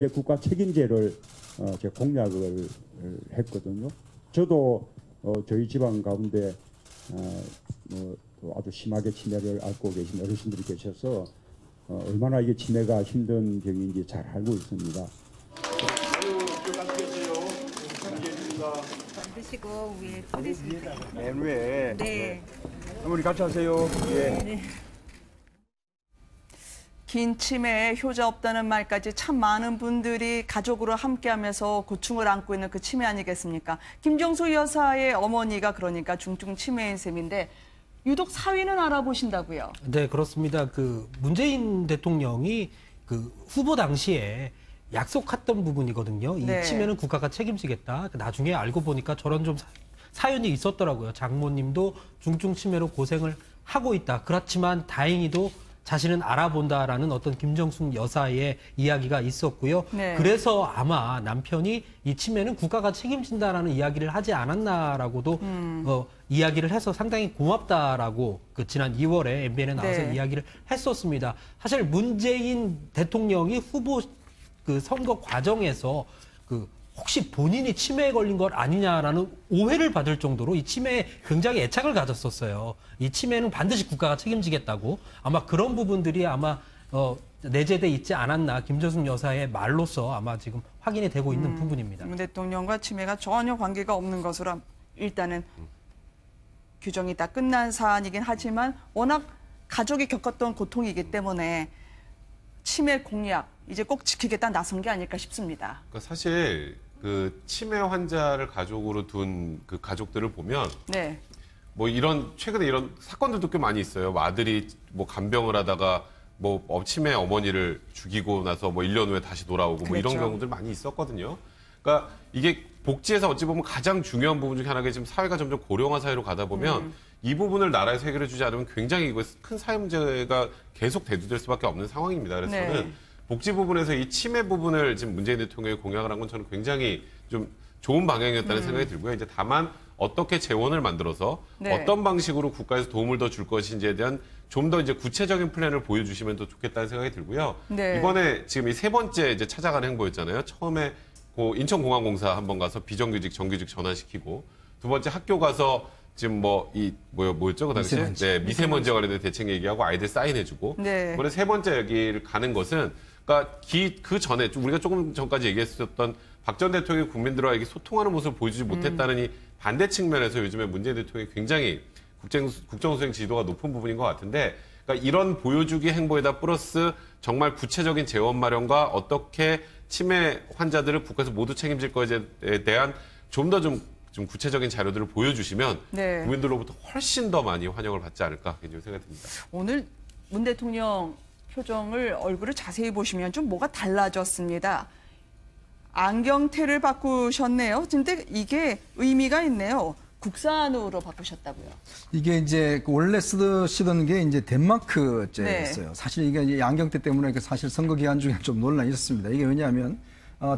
국가 책임제를 제가 공약을 했거든요. 저도 저희 지방 가운데 또 아주 심하게 치매를 앓고 계신 어르신들이 계셔서 얼마나 이게 치매가 힘든 병인지 잘 알고 있습니다. 드시고 위에 뿌리시면 돼요. 맨 위에. 네. 어머니 같이 하세요. 예. 네. 긴 치매에 효자 없다는 말까지 참 많은 분들이 가족으로 함께하면서 고충을 안고 있는 그 치매 아니겠습니까? 김정수 여사의 어머니가 그러니까 중증 치매인 셈인데 유독 사위는 알아보신다고요? 네, 그렇습니다. 그 문재인 대통령이 그 후보 당시에 약속했던 부분이거든요. 이 네. 치매는 국가가 책임지겠다. 나중에 알고 보니까 저런 좀 사연이 있었더라고요. 장모님도 중증 치매로 고생을 하고 있다. 그렇지만 다행히도 자신은 알아본다라는 어떤 김정숙 여사의 이야기가 있었고요. 네. 그래서 아마 남편이 이 치매는 국가가 책임진다라는 이야기를 하지 않았나라고도 이야기를 해서 상당히 고맙다라고 그 지난 2월에 MBN에 나와서 네. 이야기를 했었습니다. 사실 문재인 대통령이 후보 그 선거 과정에서 그 혹시 본인이 치매에 걸린 것 아니냐라는 오해를 받을 정도로 이 치매에 굉장히 애착을 가졌었어요. 이 치매는 반드시 국가가 책임지겠다고 아마 그런 부분들이 아마 내재돼 있지 않았나 김정숙 여사의 말로서 아마 지금 확인이 되고 있는 부분입니다. 문 대통령과 치매가 전혀 관계가 없는 것으로 일단은 규정이 다 끝난 사안이긴 하지만 워낙 가족이 겪었던 고통이기 때문에 치매 공약 이제 꼭 지키겠다 나선 게 아닐까 싶습니다. 그러니까 사실 그 치매 환자를 가족으로 둔 그 가족들을 보면 네. 뭐 이런 최근에 이런 사건들도 꽤 많이 있어요. 뭐 아들이 뭐 간병을 하다가 뭐 치매 어머니를 죽이고 나서 뭐 1년 후에 다시 돌아오고 뭐 이런 그렇죠. 경우들 많이 있었거든요. 그러니까 이게 복지에서 어찌 보면 가장 중요한 부분 중에 하나가 지금 사회가 점점 고령화 사회로 가다 보면 이 부분을 나라에서 해결해 주지 않으면 굉장히 이거 큰 사회 문제가 계속 대두될 수밖에 없는 상황입니다. 그래서 네. 저는 복지 부분에서 이 치매 부분을 지금 문재인 대통령이 공약을 한 건 저는 굉장히 좀 좋은 방향이었다는 생각이 들고요. 이제 다만 어떻게 재원을 만들어서 네. 어떤 방식으로 국가에서 도움을 더 줄 것인지에 대한 좀 더 이제 구체적인 플랜을 보여주시면 더 좋겠다는 생각이 들고요. 네. 이번에 지금 이 세 번째 이제 찾아가는 행보였잖아요. 처음에 그 인천공항공사 한번 가서 비정규직 정규직 전환시키고 두 번째 학교 가서 지금 뭐였죠 그 당시에 미세먼지 관련된 대책 얘기하고 아이들 사인해주고 네. 이번에 세 번째 여기를 가는 것은 그러니까 그 전에 우리가 조금 전까지 얘기했었던 박 전 대통령이 국민들과 이게 소통하는 모습을 보여주지 못했다는 이 반대 측면에서 요즘에 문재인 대통령이 굉장히 국정수행 지도가 높은 부분인 것 같은데 그러니까 이런 보여주기 행보에다 플러스 정말 구체적인 재원 마련과 어떻게 치매 환자들을 국가에서 모두 책임질 것에 대한 좀 구체적인 자료들을 보여주시면 네. 국민들로부터 훨씬 더 많이 환영을 받지 않을까 개인적으로 생각이 듭니다. 오늘 문 대통령 표정을 얼굴을 자세히 보시면 좀 뭐가 달라졌습니다. 안경테를 바꾸셨네요. 근데 이게 의미가 있네요. 국산으로 바꾸셨다고요. 이게 이제 원래 쓰던 게 이제 덴마크제였어요. 네. 사실 이게 이제 안경테 때문에 사실 선거 기간 중에 좀 논란이 있었습니다. 이게 왜냐하면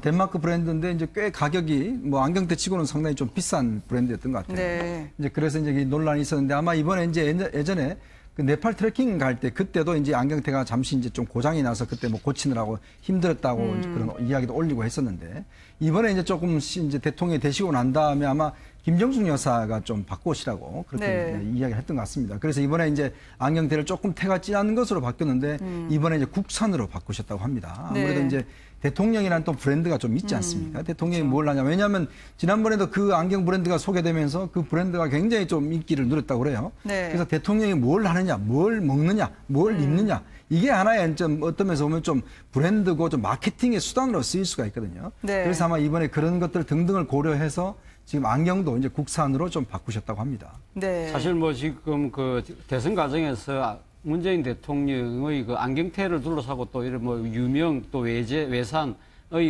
덴마크 브랜드인데 이제 꽤 가격이 뭐 안경테 치고는 상당히 좀 비싼 브랜드였던 것 같아요. 네. 이제 그래서 이제 논란이 있었는데 아마 이번에 이제 예전에 그 네팔 트레킹 갈 때 그때도 이제 안경테가 잠시 이제 좀 고장이 나서 그때 뭐 고치느라고 힘들었다고 그런 이야기도 올리고 했었는데 이번에 이제 조금 이제 대통령이 되시고 난 다음에 아마 김정숙 여사가 좀 바꾸시라고 그렇게 네. 이야기를 했던 것 같습니다. 그래서 이번에 이제 안경테를 조금 태가 진한 것으로 바뀌었는데 이번에 이제 국산으로 바꾸셨다고 합니다. 아무래도 네. 이제 대통령이라는 또 브랜드가 좀 있지 않습니까? 대통령이 뭘 하냐. 왜냐하면 지난번에도 그 안경 브랜드가 소개되면서 그 브랜드가 굉장히 좀 인기를 누렸다고 그래요. 네. 그래서 대통령이 뭘 하느냐, 뭘 먹느냐, 뭘 입느냐. 이게 하나의 좀 어떤 면에서 보면 좀 브랜드고 좀 마케팅의 수단으로 쓰일 수가 있거든요. 네. 그래서 아마 이번에 그런 것들 등등을 고려해서 지금 안경도 이제 국산으로 좀 바꾸셨다고 합니다. 네. 사실 뭐 지금 그 대선 과정에서 문재인 대통령의 그 안경테를 둘러싸고 또 이런 뭐 유명 또 외산의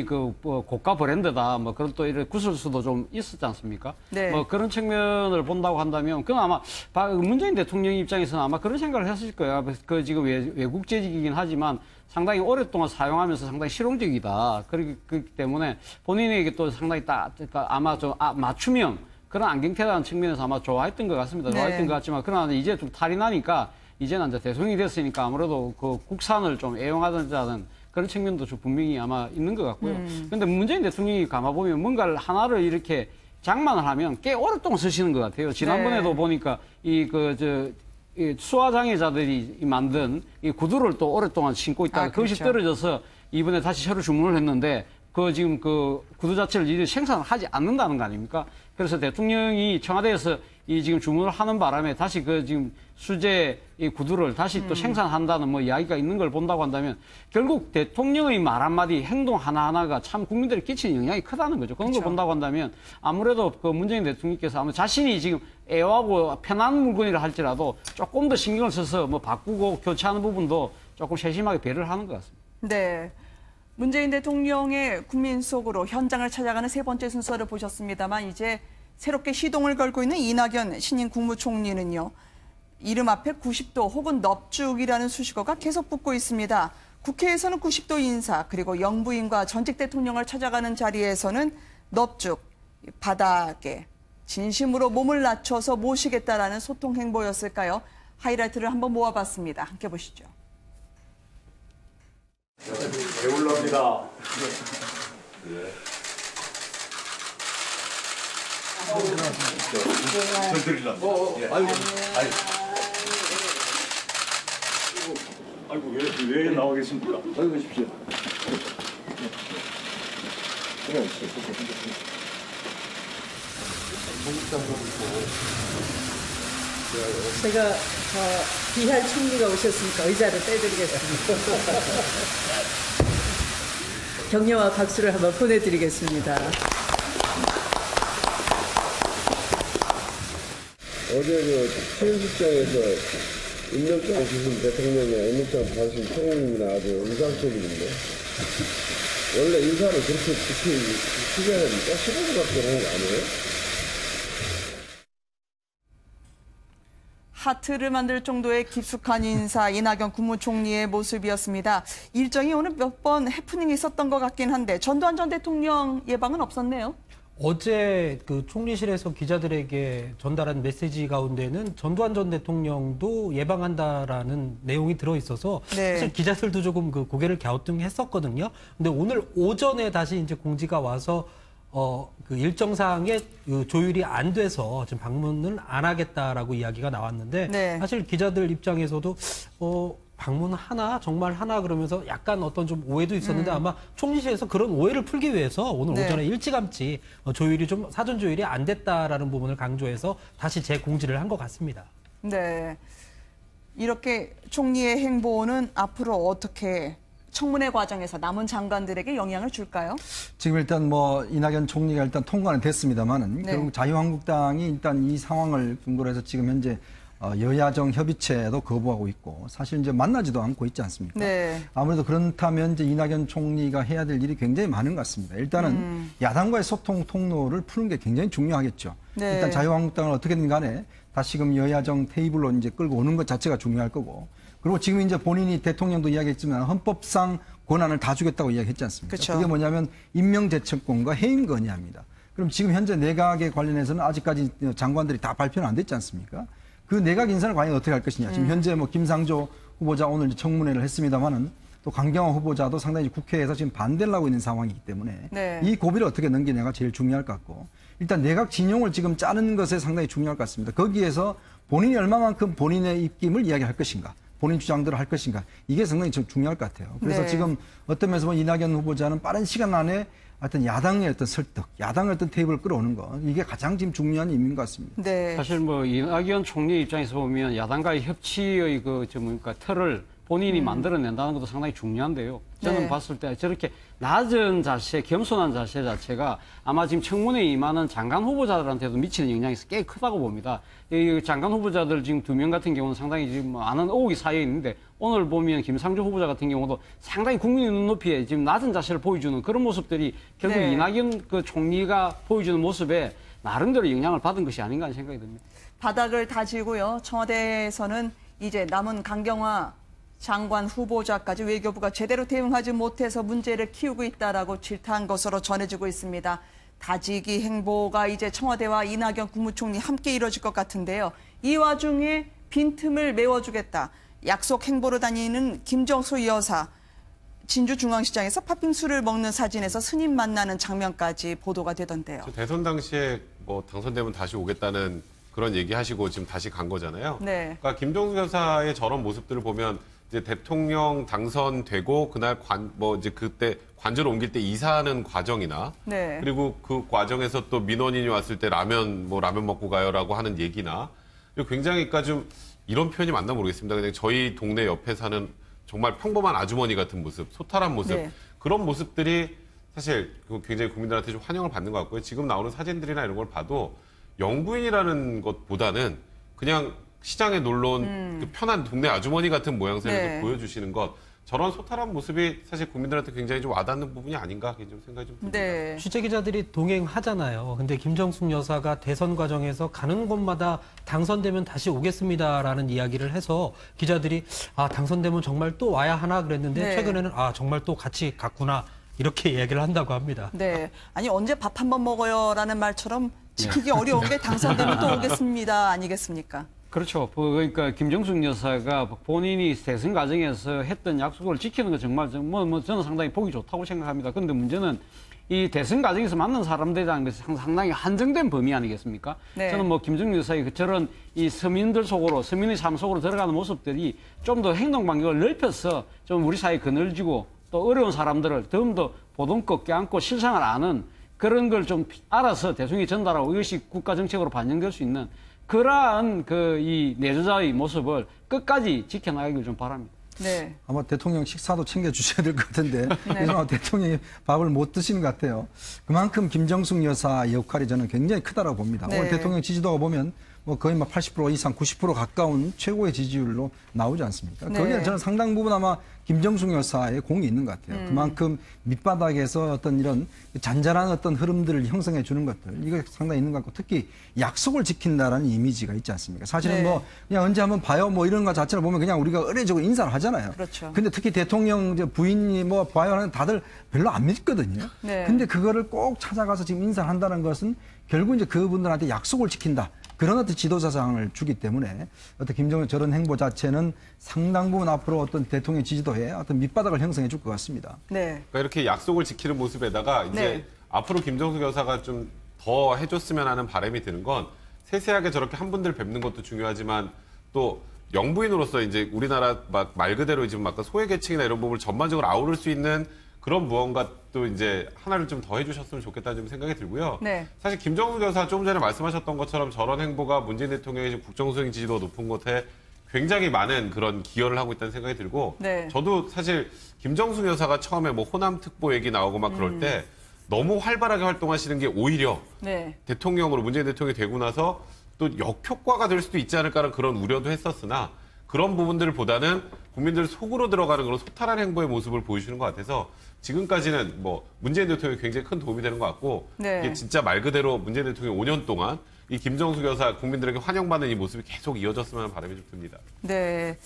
그 고가 브랜드다 뭐 그런 또 이런 구설수도 좀 있었지 않습니까? 네. 뭐 그런 측면을 본다고 한다면 그건 아마 문재인 대통령 입장에서는 아마 그런 생각을 했을 거예요. 그 지금 외국 재직이긴 하지만 상당히 오랫동안 사용하면서 상당히 실용적이다. 그렇기 때문에 본인에게 또 상당히 그러니까 아마 좀 맞춤형 그런 안경테라는 측면에서 아마 좋아했던 것 같습니다. 좋아했던 네. 것 같지만 그러나 이제 좀 탈이 나니까 이제는 이제 대통령이 됐으니까 아무래도 그 국산을 좀 애용하자는 그런 측면도 좀 분명히 아마 있는 것 같고요. 그런데 문재인 대통령이 감아보면 뭔가를 하나를 이렇게 장만을 하면 꽤 오랫동안 쓰시는 것 같아요. 지난번에도 네. 보니까 이 수화장애자들이 만든 이 구두를 또 오랫동안 신고 있다가 그것이 그렇죠. 떨어져서 이번에 다시 새로 주문을 했는데 지금 그 구두 자체를 이제 생산을 하지 않는다는 거 아닙니까? 그래서 대통령이 청와대에서 이 지금 주문을 하는 바람에 다시 지금 수제 이 구두를 다시 또 생산한다는 뭐 이야기가 있는 걸 본다고 한다면 결국 대통령의 말 한마디, 행동 하나하나가 참 국민들에 끼치는 영향이 크다는 거죠. 그런 걸 그렇죠. 본다고 한다면 아무래도 그 문재인 대통령께서 아마 자신이 지금 애호하고 편한 물건이라 할지라도 조금 더 신경을 써서 뭐 바꾸고 교체하는 부분도 조금 세심하게 배려를 하는 것 같습니다. 네. 문재인 대통령의 국민 속으로 현장을 찾아가는 세 번째 순서를 보셨습니다만 이제 새롭게 시동을 걸고 있는 이낙연 신임 국무총리는요. 이름 앞에 90도 혹은 넙죽이라는 수식어가 계속 붙고 있습니다. 국회에서는 90도 인사 그리고 영부인과 전직 대통령을 찾아가는 자리에서는 넙죽, 바닥에 진심으로 몸을 낮춰서 모시겠다라는 소통 행보였을까요? 하이라이트를 한번 모아봤습니다. 함께 보시죠. 배울랍니다. 전 드릴랍니다. 아이고, 왜 나와 계십니까? 어디 계십시오. 제가 비할 총리가 오셨으니까 의자를 떼드리겠습니다. 격려와 박수를 한번 보내드리겠습니다. 어제 취임식장에서 임명장 주신 대통령의 임명장 받으신 총리는 아주 인상적인데 원래 인사를 그렇게 크게 합니까? 15분밖에 하는 거 아니에요? 하트를 만들 정도의 깊숙한 인사 이낙연 국무총리의 모습이었습니다. 일정이 오늘 몇 번 해프닝이 있었던 것 같긴 한데 전두환 전 대통령 예방은 없었네요. 어제 그 총리실에서 기자들에게 전달한 메시지 가운데는 전두환 전 대통령도 예방한다라는 내용이 들어있어서 네. 사실 기자들도 조금 그 고개를 갸우뚱했었거든요. 근데 오늘 오전에 다시 이제 공지가 와서 그 일정상에 그 조율이 안 돼서 지금 방문은 안 하겠다라고 이야기가 나왔는데 네. 사실 기자들 입장에서도 방문 하나 정말 하나 그러면서 약간 어떤 좀 오해도 있었는데 아마 총리실에서 그런 오해를 풀기 위해서 오늘 네. 오전에 일찌감치 조율이 좀 사전 조율이 안 됐다라는 부분을 강조해서 다시 재공지를 한 것 같습니다. 네. 이렇게 총리의 행보는 앞으로 어떻게 청문회 과정에서 남은 장관들에게 영향을 줄까요? 지금 일단 뭐 이낙연 총리가 일단 통과는 됐습니다만은 네. 결국 자유한국당이 일단 이 상황을 근거로 해서 지금 현재 여야정 협의체도 거부하고 있고 사실 이제 만나지도 않고 있지 않습니까? 네. 아무래도 그렇다면 이제 이낙연 총리가 해야 될 일이 굉장히 많은 것 같습니다. 일단은 야당과의 소통 통로를 푸는 게 굉장히 중요하겠죠. 네. 일단 자유한국당을 어떻게든 간에 다시금 여야정 테이블로 이제 끌고 오는 것 자체가 중요할 거고 그리고 지금 이제 본인이 대통령도 이야기했지만 헌법상 권한을 다 주겠다고 이야기했지 않습니까? 그쵸. 그게 뭐냐면 임명제청권과 해임 건의합니다. 그럼 지금 현재 내각에 관련해서는 아직까지 장관들이 다 발표는 안 됐지 않습니까? 그 내각 인사를 과연 어떻게 할 것이냐. 지금 현재 뭐 김상조 후보자 오늘 이제 청문회를 했습니다만은 또 강경화 후보자도 상당히 국회에서 지금 반대를 하고 있는 상황이기 때문에 네. 이 고비를 어떻게 넘기냐가 제일 중요할 것 같고 일단 내각 진용을 지금 짜는 것에 상당히 중요할 것 같습니다. 거기에서 본인이 얼마만큼 본인의 입김을 이야기할 것인가. 본인 주장대로 할 것인가. 이게 상당히 좀 중요할 것 같아요. 그래서 네. 지금 어떤 면에서 보면 이낙연 후보자는 빠른 시간 안에 어떤 야당의 어떤 설득, 야당의 어떤 테이블을 끌어오는 거. 이게 가장 지금 중요한 의미인 것 같습니다. 네. 사실 뭐 이낙연 총리 입장에서 보면 야당과의 협치의 틀을 본인이 만들어낸다는 것도 상당히 중요한데요. 저는 네. 봤을 때 저렇게 낮은 자세, 겸손한 자세 자체가 아마 지금 청문회에 임하는 장관 후보자들한테도 미치는 영향이 꽤 크다고 봅니다. 이 장관 후보자들 지금 2명 같은 경우는 상당히 지금 아는 의혹이 쌓여 있는데 오늘 보면 김상조 후보자 같은 경우도 상당히 국민의 눈높이에 지금 낮은 자세를 보여주는 그런 모습들이 결국 네. 이낙연 그 총리가 보여주는 모습에 나름대로 영향을 받은 것이 아닌가 하는 생각이 듭니다. 바닥을 다지고요. 청와대에서는 이제 남은 강경화 장관 후보자까지 외교부가 제대로 대응하지 못해서 문제를 키우고 있다라고 질타한 것으로 전해지고 있습니다. 다지기 행보가 이제 청와대와 이낙연 국무총리 함께 이뤄질 것 같은데요. 이 와중에 빈틈을 메워주겠다. 약속 행보로 다니는 김정수 여사. 진주중앙시장에서 팥빙수를 먹는 사진에서 스님 만나는 장면까지 보도가 되던데요. 대선 당시에 뭐 당선되면 다시 오겠다는 그런 얘기하시고 지금 다시 간 거잖아요. 네. 그러니까 김정숙 여사의 저런 모습들을 보면 이제 대통령 당선되고 그날 이제 그때 관저를 옮길 때 이사하는 과정이나 네. 그리고 그 과정에서 또 민원인이 왔을 때 라면 먹고 가요라고 하는 얘기나 그리고 굉장히 그러니까 좀 이런 표현이 맞나 모르겠습니다. 그냥 저희 동네 옆에 사는 정말 평범한 아주머니 같은 모습, 소탈한 모습 네. 그런 모습들이 사실 굉장히 국민들한테 좀 환영을 받는 것 같고요. 지금 나오는 사진들이나 이런 걸 봐도 영부인이라는 것보다는 그냥 시장에 놀러 온 그 편한 동네 아주머니 같은 모양새를 네. 좀 보여주시는 것 저런 소탈한 모습이 사실 국민들한테 굉장히 좀 와닿는 부분이 아닌가 좀 생각이 좀 듭니다. 네. 취재 기자들이 동행하잖아요. 근데 김정숙 여사가 대선 과정에서 가는 곳마다 당선되면 다시 오겠습니다라는 이야기를 해서 기자들이 당선되면 정말 또 와야 하나 그랬는데 네. 최근에는 정말 또 같이 갔구나 이렇게 이야기를 한다고 합니다. 네. 아니 언제 밥 한 번 먹어요라는 말처럼 지키기 어려운 게 당선되면 또 오겠습니다 아니겠습니까? 그렇죠. 그러니까 김정숙 여사가 본인이 대선 과정에서 했던 약속을 지키는 거 정말 저는 상당히 보기 좋다고 생각합니다. 그런데 문제는 이 대선 과정에서 만난 사람들이라는 것이 상당히 한정된 범위 아니겠습니까? 네. 저는 뭐 김정숙 여사의 저런 이 서민들 속으로 서민의 삶 속으로 들어가는 모습들이 좀 더 행동 반경을 넓혀서 좀 우리 사회에 그늘지고 또 어려운 사람들을 좀 더 보듬고 껴안고 실상을 아는 그런 걸 좀 알아서 대통령이 전달하고 이것이 국가 정책으로 반영될 수 있는 그러한 이 내조자의 모습을 끝까지 지켜나가길 좀 바랍니다. 네. 아마 대통령 식사도 챙겨주셔야 될 것 같은데 요즘 대통령이 밥을 못 드시는 것 같아요. 그만큼 김정숙 여사 역할이 저는 굉장히 크다고 봅니다. 네. 오늘 대통령 지지도가 보면 뭐 거의 막 80% 이상 90% 가까운 최고의 지지율로 나오지 않습니까? 네. 거기에 저는 상당 부분 아마 김정숙 여사의 공이 있는 것 같아요. 그만큼 밑바닥에서 어떤 이런 잔잔한 어떤 흐름들을 형성해 주는 것들 이거 상당히 있는 것 같고 특히 약속을 지킨다라는 이미지가 있지 않습니까? 사실은 네. 뭐 그냥 언제 한번 봐요 뭐 이런 것 자체를 보면 그냥 우리가 의례적으로 인사를 하잖아요. 그렇죠. 근데 특히 대통령 부인이 뭐 봐요 하는 다들 별로 안 믿거든요. 네. 근데 그거를 꼭 찾아가서 지금 인사를 한다는 것은 결국 이제 그분들한테 약속을 지킨다. 그런 어떤 지도자상을 주기 때문에 어떤 김정은 저런 행보 자체는 상당 부분 앞으로 어떤 대통령 지지도에 어떤 밑바닥을 형성해 줄 것 같습니다. 네. 그러니까 이렇게 약속을 지키는 모습에다가 이제 네. 앞으로 김정숙 여사가 좀 더 해줬으면 하는 바람이 드는 건 세세하게 저렇게 한 분들 뵙는 것도 중요하지만 또 영부인으로서 이제 우리나라 말 그대로 지금 아까 소외계층이나 이런 부분을 전반적으로 아우를 수 있는 그런 무언가 또 이제 하나를 좀 더 해주셨으면 좋겠다는 좀 생각이 들고요. 네. 사실 김정숙 여사 조금 전에 말씀하셨던 것처럼 저런 행보가 문재인 대통령의 지금 국정수행 지지도가 높은 곳에 굉장히 많은 그런 기여를 하고 있다는 생각이 들고 네. 저도 사실 김정숙 여사가 처음에 뭐 호남 특보 얘기 나오고 막 그럴 때 너무 활발하게 활동하시는 게 오히려 네. 대통령으로 문재인 대통령이 되고 나서 또 역효과가 될 수도 있지 않을까라는 그런 우려도 했었으나 그런 부분들을 보다는 국민들 속으로 들어가는 그런 소탈한 행보의 모습을 보여주는 것 같아서 지금까지는 뭐 문재인 대통령이 굉장히 큰 도움이 되는 것 같고 네. 이게 진짜 말 그대로 문재인 대통령이 5년 동안 이 김정숙 여사 국민들에게 환영받는 이 모습이 계속 이어졌으면 하는 바람이 좀 듭니다. 네.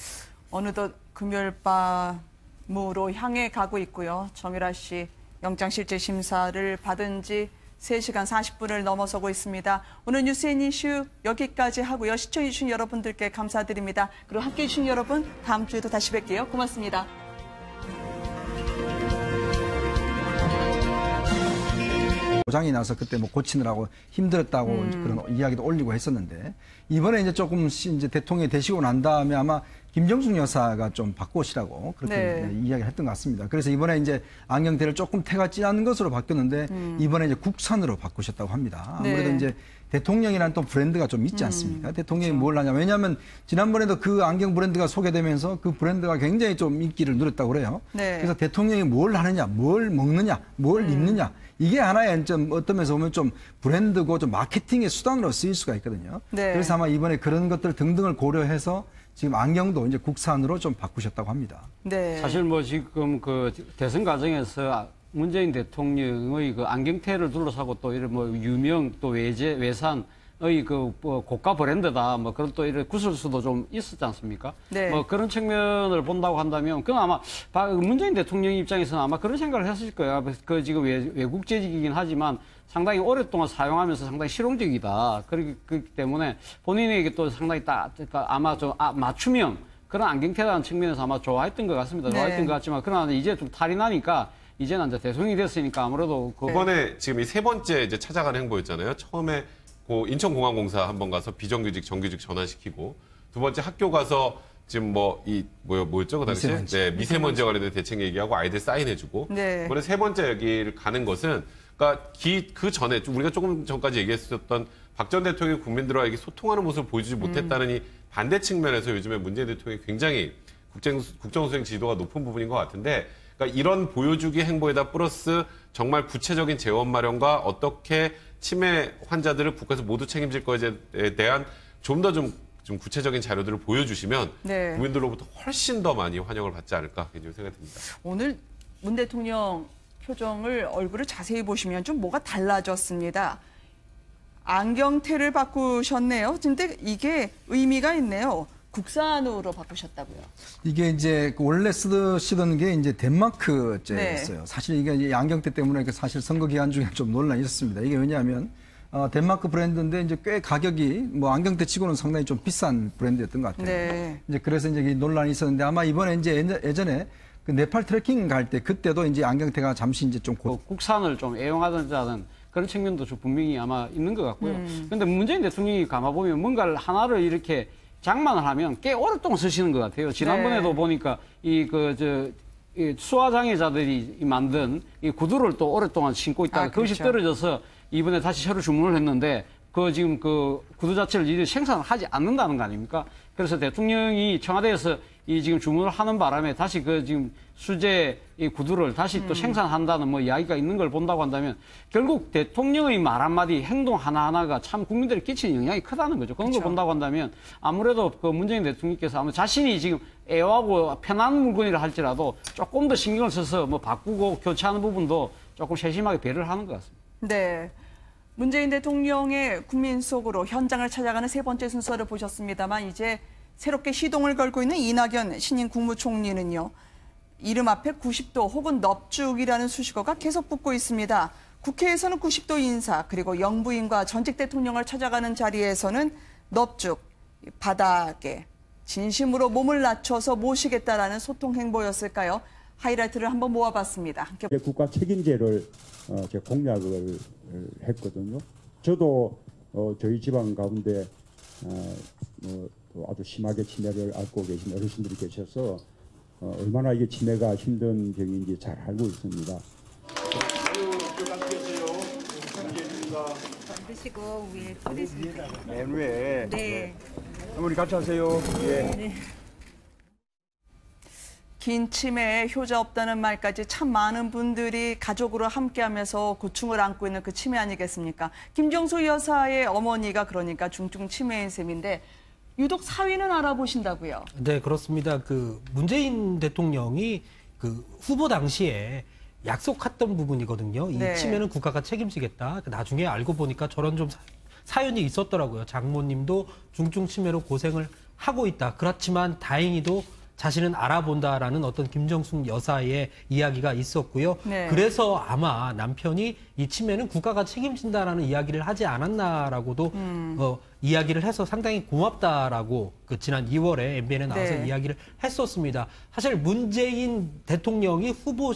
어느덧 금요일밤으로 향해 가고 있고요. 정유라 씨 영장실질심사를 받은 지 3시간 40분을 넘어서고 있습니다. 오늘 뉴스앤 이슈 여기까지 하고요. 시청해주신 여러분들께 감사드립니다. 그리고 함께해 주신 여러분 다음 주에도 다시 뵐게요. 고맙습니다. 고장이 나서 그때 뭐 고치느라고 힘들었다고 그런 이야기도 올리고 했었는데 이번에 이제 조금 이제 대통령이 되시고 난 다음에 아마 김정숙 여사가 좀 바꾸시라고 그렇게 네. 이야기를 했던 것 같습니다. 그래서 이번에 이제 안경테를 조금 태가 진한 것으로 바뀌었는데 이번에 이제 국산으로 바꾸셨다고 합니다. 아무래도 네. 이제 대통령이라는 또 브랜드가 좀 있지 않습니까? 대통령이 뭘 하냐. 왜냐하면 지난번에도 그 안경 브랜드가 소개되면서 그 브랜드가 굉장히 좀 인기를 누렸다고 그래요. 네. 그래서 대통령이 뭘 하느냐, 뭘 먹느냐, 뭘 입느냐. 이게 하나의 좀 어떤 면에서 보면 좀 브랜드고 좀 마케팅의 수단으로 쓰일 수가 있거든요. 네. 그래서 아마 이번에 그런 것들 등등을 고려해서 지금 안경도 이제 국산으로 좀 바꾸셨다고 합니다. 네. 사실 뭐 지금 그 대선 과정에서 문재인 대통령의 그 안경테를 둘러싸고 또 이런 뭐 유명 또 외산의 그 고가 브랜드다 뭐 그런 또 이런 구설수도 좀 있었지 않습니까? 네. 뭐 그런 측면을 본다고 한다면 그건 아마 문재인 대통령 입장에서는 아마 그런 생각을 했을 거예요. 그 지금 외국 재직이긴 하지만 상당히 오랫동안 사용하면서 상당히 실용적이다. 그렇기 때문에 본인에게 또 상당히 아마 좀 맞춤형 그런 안경테다는 측면에서 아마 좋아했던 것 같습니다. 좋아했던 것 같지만 그러나 이제 좀 탈이 나니까 이제는 이제 대통령이 됐으니까 아무래도 이번에 지금 이 세 번째 이제 찾아가는 행보였잖아요. 처음에 그 인천공항공사 한번 가서 비정규직 정규직 전환시키고, 두 번째 학교 가서 지금 뭐였죠 그 당시에? 미세먼지. 네, 미세먼지와 관련된 대책 얘기하고 아이들 사인해주고. 네. 이번에 세 번째 여기를 가는 것은, 그러니까 그 전에 우리가 조금 전까지 얘기했었던 박 전 대통령이 국민들과 이렇게 소통하는 모습을 보여주지 못했다는 이 반대 측면에서 요즘에 문재인 대통령이 굉장히 국정수행 지도가 높은 부분인 것 같은데, 그러니까 이런 보여주기 행보에다 플러스 정말 구체적인 재원 마련과 어떻게 치매 환자들을 국가에서 모두 책임질 것에 대한 좀 구체적인 자료들을 보여주시면 국민들로부터 훨씬 더 많이 환영을 받지 않을까 개인적으로 생각이 듭니다. 오늘 문 대통령 표정을 얼굴을 자세히 보시면 좀 뭐가 달라졌습니다. 안경테를 바꾸셨네요. 근데 이게 의미가 있네요. 국산으로 바꾸셨다고요. 이게 이제 원래 쓰시던 게 이제 덴마크제였어요. 사실 이게 이제 안경테 때문에 사실 선거 기간 중에 좀 논란이 있었습니다. 이게 왜냐하면 덴마크 브랜드인데 이제 꽤 가격이 뭐 안경테 치고는 상당히 좀 비싼 브랜드였던 것 같아요. 네. 이제 그래서 이제 논란이 있었는데 아마 이번에 이제 예전에 그 네팔 트레킹 갈 때 그때도 이제 안경테가 잠시 이제 좀 국산을 좀 애용하자는 그런 측면도 좀 분명히 아마 있는 것 같고요. 그런데 문재인 대통령이 감아보면 뭔가를 하나를 이렇게 장만을 하면 꽤 오랫동안 쓰시는 것 같아요. 지난번에도 보니까 이 수화장애자들이 만든 이 구두를 또 오랫동안 신고 있다가 그것이 떨어져서 이번에 다시 새로 주문을 했는데 지금 그 구두 자체를 이제 생산을 하지 않는다는 거 아닙니까? 그래서 대통령이 청와대에서 이 지금 주문을 하는 바람에 다시 지금 수제 이 구두를 다시 또 생산한다는 뭐 이야기가 있는 걸 본다고 한다면 결국 대통령의 말 한마디, 행동 하나하나가 참 국민들에 끼치는 영향이 크다는 거죠. 그런 걸 본다고 한다면 아무래도 그 문재인 대통령께서 아마 자신이 지금 애호하고 편한 물건이라 할지라도 조금 더 신경을 써서 뭐 바꾸고 교체하는 부분도 조금 세심하게 배려를 하는 것 같습니다. 네. 문재인 대통령의 국민 속으로 현장을 찾아가는 세 번째 순서를 보셨습니다만 이제 새롭게 시동을 걸고 있는 이낙연 신임 국무총리는요. 이름 앞에 90도 혹은 넙죽이라는 수식어가 계속 붙고 있습니다. 국회에서는 90도 인사 그리고 영부인과 전직 대통령을 찾아가는 자리에서는 넙죽, 바닥에 진심으로 몸을 낮춰서 모시겠다라는 소통 행보였을까요? 하이라이트를 한번 모아봤습니다. 국가 책임제를 제가 공약을 했거든요. 저도 저희 지방 가운데 아주 심하게 치매를 앓고 계신 어르신들이 계셔서 얼마나 이게 치매가 힘든 병인지 잘 알고 있습니다. 드시고 위에 뿌리시면 맨 위에. 네. 어머니 같이 하세요. 예. 네. 긴 치매에 효자 없다는 말까지 참 많은 분들이 가족으로 함께하면서 고충을 안고 있는 그 치매 아니겠습니까? 김정수 여사의 어머니가 그러니까 중증 치매인 셈인데 유독 사위는 알아보신다고요? 네, 그렇습니다. 그 문재인 대통령이 그 후보 당시에 약속했던 부분이거든요. 이 치매는 국가가 책임지겠다. 나중에 알고 보니까 저런 좀 사연이 있었더라고요. 장모님도 중증 치매로 고생을 하고 있다. 그렇지만 다행히도 자신은 알아본다라는 어떤 김정숙 여사의 이야기가 있었고요. 그래서 아마 남편이 이 치매는 국가가 책임진다라는 이야기를 하지 않았나라고도 이야기를 해서 상당히 고맙다라고 그 지난 2월에 MBN에 나와서 이야기를 했었습니다. 사실 문재인 대통령이 후보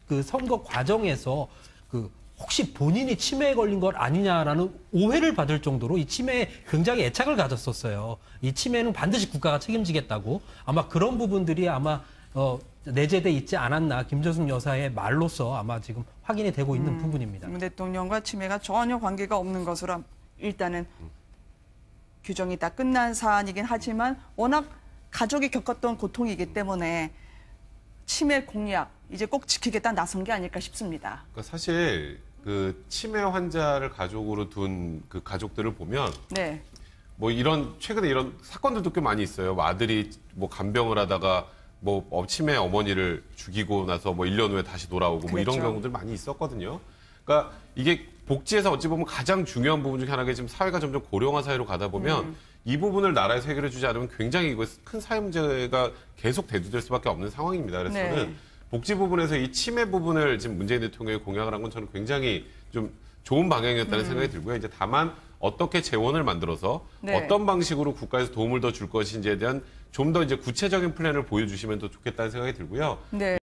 그 선거 과정에서 그 혹시 본인이 치매에 걸린 것 아니냐라는 오해를 받을 정도로 이 치매에 굉장히 애착을 가졌었어요. 이 치매는 반드시 국가가 책임지겠다고 아마 그런 부분들이 아마 내재돼 있지 않았나 김정숙 여사의 말로서 아마 지금 확인이 되고 있는 부분입니다. 문 대통령과 치매가 전혀 관계가 없는 것으로 일단은 규정이 다 끝난 사안이긴 하지만 워낙 가족이 겪었던 고통이기 때문에 치매 공약 이제 꼭 지키겠다 나선 게 아닐까 싶습니다. 그러니까 사실 그 치매 환자를 가족으로 둔 그 가족들을 보면 뭐 최근에 이런 사건들도 꽤 많이 있어요. 뭐 아들이 뭐 간병을 하다가 뭐 치매 어머니를 죽이고 나서 뭐 1년 후에 다시 돌아오고 뭐 이런 경우들 많이 있었거든요. 그러니까 이게 복지에서 어찌 보면 가장 중요한 부분 중에 하나가 지금 사회가 점점 고령화 사회로 가다 보면 이 부분을 나라에서 해결해 주지 않으면 굉장히 이거 큰 사회 문제가 계속 대두될 수밖에 없는 상황입니다. 그래서 저는 복지 부분에서 이 치매 부분을 지금 문재인 대통령이 공약을 한 건 저는 굉장히 좀 좋은 방향이었다는 생각이 들고요. 이제 다만 어떻게 재원을 만들어서 네. 어떤 방식으로 국가에서 도움을 더 줄 것인지에 대한 좀 더 이제 구체적인 플랜을 보여주시면 더 좋겠다는 생각이 들고요. 네.